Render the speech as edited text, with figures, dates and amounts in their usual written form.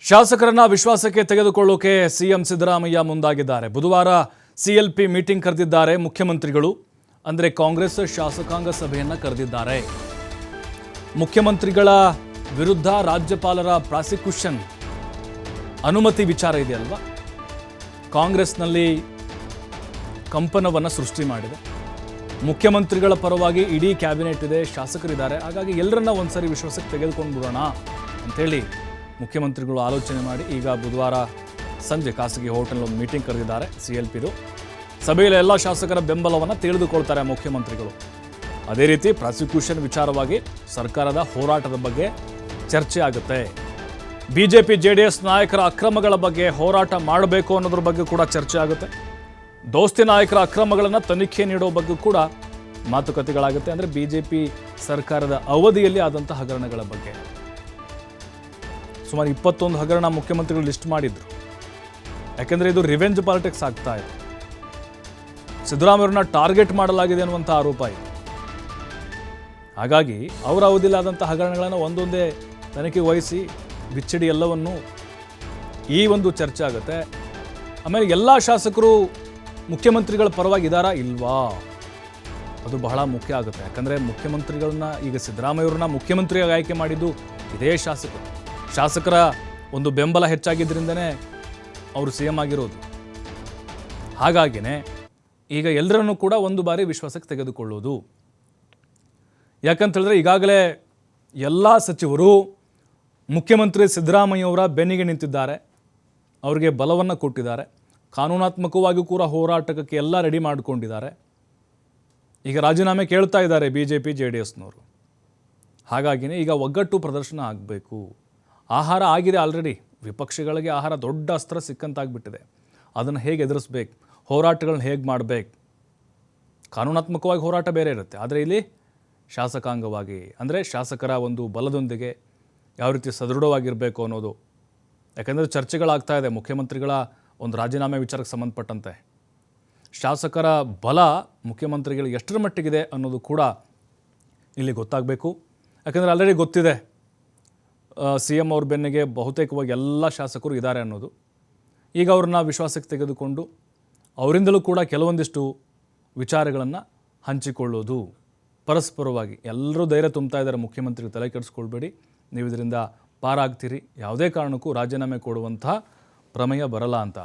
ಶಾಸಕರನ್ನ ವಿಶ್ವಾಸಕ್ಕೆ ತೆಗೆದುಕೊಳ್ಳೋಕೆ ಸಿಎಂ ಸಿದ್ದರಾಮಯ್ಯ ಮುಂದಾಗಿದ್ದಾರೆ. ಬುಧವಾರ ಸಿಎಲ್ಪಿ ಮೀಟಿಂಗ್ ಕರೆದಿದ್ದಾರೆ ಮುಖ್ಯಮಂತ್ರಿಗಳು. ಅಂದರೆ ಕಾಂಗ್ರೆಸ್ ಶಾಸಕಾಂಗ ಸಭೆಯನ್ನು ಕರೆದಿದ್ದಾರೆ. ಮುಖ್ಯಮಂತ್ರಿಗಳ ವಿರುದ್ಧ ರಾಜ್ಯಪಾಲರ ಪ್ರಾಸಿಕ್ಯೂಷನ್ ಅನುಮತಿ ವಿಚಾರ ಇದೆಯಲ್ವಾ, ಕಾಂಗ್ರೆಸ್ನಲ್ಲಿ ಕಂಪನವನ್ನು ಸೃಷ್ಟಿ ಮಾಡಿದೆ. ಮುಖ್ಯಮಂತ್ರಿಗಳ ಪರವಾಗಿ ಇಡೀ ಕ್ಯಾಬಿನೆಟ್ ಇದೆ, ಶಾಸಕರಿದ್ದಾರೆ. ಹಾಗಾಗಿ ಎಲ್ಲರನ್ನ ಒಂದ್ಸರಿ ವಿಶ್ವಾಸಕ್ಕೆ ತೆಗೆದುಕೊಂಡು ಬಿಡೋಣ ಅಂಥೇಳಿ ಮುಖ್ಯಮಂತ್ರಿಗಳು ಆಲೋಚನೆ ಮಾಡಿ ಈಗ ಬುಧವಾರ ಸಂಜೆ ಖಾಸಗಿ ಹೋಟೆಲ್ ಒಂದು ಮೀಟಿಂಗ್ ಕರೆದಿದ್ದಾರೆ. ಸಿಎಲ್ಪಿದು ಸಭೆಯಲ್ಲಿ ಎಲ್ಲ ಶಾಸಕರ ಬೆಂಬಲವನ್ನು ತಿಳಿದುಕೊಳ್ತಾರೆ ಮುಖ್ಯಮಂತ್ರಿಗಳು. ಅದೇ ರೀತಿ ಪ್ರಾಸಿಕ್ಯೂಷನ್ ವಿಚಾರವಾಗಿ ಸರ್ಕಾರದ ಹೋರಾಟದ ಬಗ್ಗೆ ಚರ್ಚೆ ಆಗುತ್ತೆ. ಬಿಜೆಪಿ ಜೆಡಿಎಸ್ ನಾಯಕರ ಅಕ್ರಮಗಳ ಬಗ್ಗೆ ಹೋರಾಟ ಮಾಡಬೇಕು ಅನ್ನೋದ್ರ ಬಗ್ಗೆ ಕೂಡ ಚರ್ಚೆ ಆಗುತ್ತೆ. ದೋಸ್ತಿ ನಾಯಕರ ಅಕ್ರಮಗಳನ್ನು ತನಿಖೆ ನೀಡೋ ಬಗ್ಗೆ ಕೂಡ ಮಾತುಕತೆಗಳಾಗುತ್ತೆ. ಅಂದರೆ ಬಿಜೆಪಿ ಸರ್ಕಾರದ ಅವಧಿಯಲ್ಲಿ ಆದಂಥ ಹಗರಣಗಳ ಬಗ್ಗೆ ಸುಮಾರು 21 ಹಗರಣ ಮುಖ್ಯಮಂತ್ರಿಗಳು ಲಿಸ್ಟ್ ಮಾಡಿದ್ರು. ಯಾಕೆಂದರೆ ಇದು ರಿವೆಂಜ್ ಪಾಲಿಟಿಕ್ಸ್ ಆಗ್ತಾ ಇದೆ. ಸಿದ್ದರಾಮಯ್ಯವ್ರನ್ನ ಟಾರ್ಗೆಟ್ ಮಾಡಲಾಗಿದೆ ಅನ್ನುವಂಥ ಆರೋಪ ಇದೆ. ಹಾಗಾಗಿ ಅವರ ಅವಧಿಯಲ್ಲಿ ಆದಂಥ ಹಗರಣಗಳನ್ನು ಒಂದೊಂದೇ ತನಿಖೆಗೆ ವಹಿಸಿ ಬಿಚ್ಚಿಡಿ ಎಲ್ಲವನ್ನು ಈ ಒಂದು ಚರ್ಚೆ ಆಗುತ್ತೆ. ಆಮೇಲೆ ಎಲ್ಲ ಶಾಸಕರು ಮುಖ್ಯಮಂತ್ರಿಗಳ ಪರವಾಗಿದ್ದಾರಾ ಇಲ್ವಾ, ಅದು ಬಹಳ ಮುಖ್ಯ ಆಗುತ್ತೆ. ಯಾಕಂದರೆ ಮುಖ್ಯಮಂತ್ರಿಗಳನ್ನ ಈಗ ಸಿದ್ದರಾಮಯ್ಯವ್ರನ್ನ ಮುಖ್ಯಮಂತ್ರಿಯಾಗಿ ಆಯ್ಕೆ ಮಾಡಿದ್ದು ಇದೇ ಶಾಸಕರ ಒಂದು ಬೆಂಬಲ ಹೆಚ್ಚಾಗಿದ್ದರಿಂದನೇ ಅವರು ಸಿ ಎಂ ಆಗಿರೋದು. ಹಾಗಾಗಿನೇ ಈಗ ಎಲ್ಲರನ್ನೂ ಕೂಡ ಒಂದು ಬಾರಿ ವಿಶ್ವಾಸಕ್ಕೆ ತೆಗೆದುಕೊಳ್ಳೋದು. ಯಾಕಂತ ಹೇಳಿದ್ರೆ ಈಗಾಗಲೇ ಎಲ್ಲ ಸಚಿವರು ಮುಖ್ಯಮಂತ್ರಿ ಸಿದ್ದರಾಮಯ್ಯವರ ಬೆನ್ನಿಗೆ ನಿಂತಿದ್ದಾರೆ, ಅವರಿಗೆ ಬಲವನ್ನು ಕೊಟ್ಟಿದ್ದಾರೆ. ಕಾನೂನಾತ್ಮಕವಾಗಿಯೂ ಕೂಡ ಹೋರಾಟಕ್ಕೆ ಎಲ್ಲ ರೆಡಿ ಮಾಡಿಕೊಂಡಿದ್ದಾರೆ. ಈಗ ರಾಜೀನಾಮೆ ಕೇಳ್ತಾ ಇದ್ದಾರೆ ಬಿಜೆಪಿ ಜೆಡಿಎಸ್ನವರು. ಹಾಗಾಗಿನೇ ಈಗ ಒಗ್ಗಟ್ಟು ಪ್ರದರ್ಶನ ಆಗಬೇಕು. ಆಹಾರ ಆಗಿದೆ ಆಲ್ರೆಡಿ, ವಿಪಕ್ಷಗಳಿಗೆ ಆಹಾರ ದೊಡ್ಡ ಅಸ್ತ್ರ ಸಿಕ್ಕಂತಾಗ್ಬಿಟ್ಟಿದೆ. ಅದನ್ನು ಹೇಗೆ ಎದುರಿಸ್ಬೇಕು, ಹೋರಾಟಗಳನ್ನ ಹೇಗೆ ಮಾಡಬೇಕು. ಕಾನೂನಾತ್ಮಕವಾಗಿ ಹೋರಾಟ ಬೇರೆ ಇರುತ್ತೆ, ಆದರೆ ಇಲ್ಲಿ ಶಾಸಕಾಂಗವಾಗಿ ಅಂದರೆ ಶಾಸಕರ ಒಂದು ಬಲದೊಂದಿಗೆ ಯಾವ ರೀತಿ ಸದೃಢವಾಗಿರಬೇಕು ಅನ್ನೋದು. ಯಾಕೆಂದರೆ ಚರ್ಚೆಗಳಾಗ್ತಾ ಇದೆ ಮುಖ್ಯಮಂತ್ರಿಗಳ ಒಂದು ರಾಜೀನಾಮೆ ವಿಚಾರಕ್ಕೆ ಸಂಬಂಧಪಟ್ಟಂತೆ. ಶಾಸಕರ ಬಲ ಮುಖ್ಯಮಂತ್ರಿಗಳಿಗೆ ಎಷ್ಟರ ಮಟ್ಟಿಗಿದೆ ಅನ್ನೋದು ಕೂಡ ಇಲ್ಲಿ ಗೊತ್ತಾಗಬೇಕು. ಯಾಕೆಂದರೆ ಆಲ್ರೆಡಿ ಗೊತ್ತಿದೆ ಸಿ ಎಂ ಅವ್ರ ಬೆನ್ನಿಗೆ ಬಹುತೇಕವಾಗಿ ಎಲ್ಲ ಶಾಸಕರು ಇದ್ದಾರೆ ಅನ್ನೋದು. ಈಗ ಅವ್ರನ್ನ ವಿಶ್ವಾಸಕ್ಕೆ ತೆಗೆದುಕೊಂಡು ಅವರಿಂದಲೂ ಕೂಡ ಕೆಲವೊಂದಿಷ್ಟು ವಿಚಾರಗಳನ್ನು ಹಂಚಿಕೊಳ್ಳೋದು ಪರಸ್ಪರವಾಗಿ. ಎಲ್ಲರೂ ಧೈರ್ಯ ತುಂಬ್ತಾ ಇದ್ದಾರೆ ಮುಖ್ಯಮಂತ್ರಿಗೆ, ತಲೆ ಕೆಡಿಸ್ಕೊಳ್ಬೇಡಿ, ನೀವು ಇದರಿಂದ ಪಾರಾಗ್ತೀರಿ, ಯಾವುದೇ ಕಾರಣಕ್ಕೂ ರಾಜೀನಾಮೆ ಕೊಡುವಂತಹ ಪ್ರಮೇಯ ಬರಲ್ಲ ಅಂತ.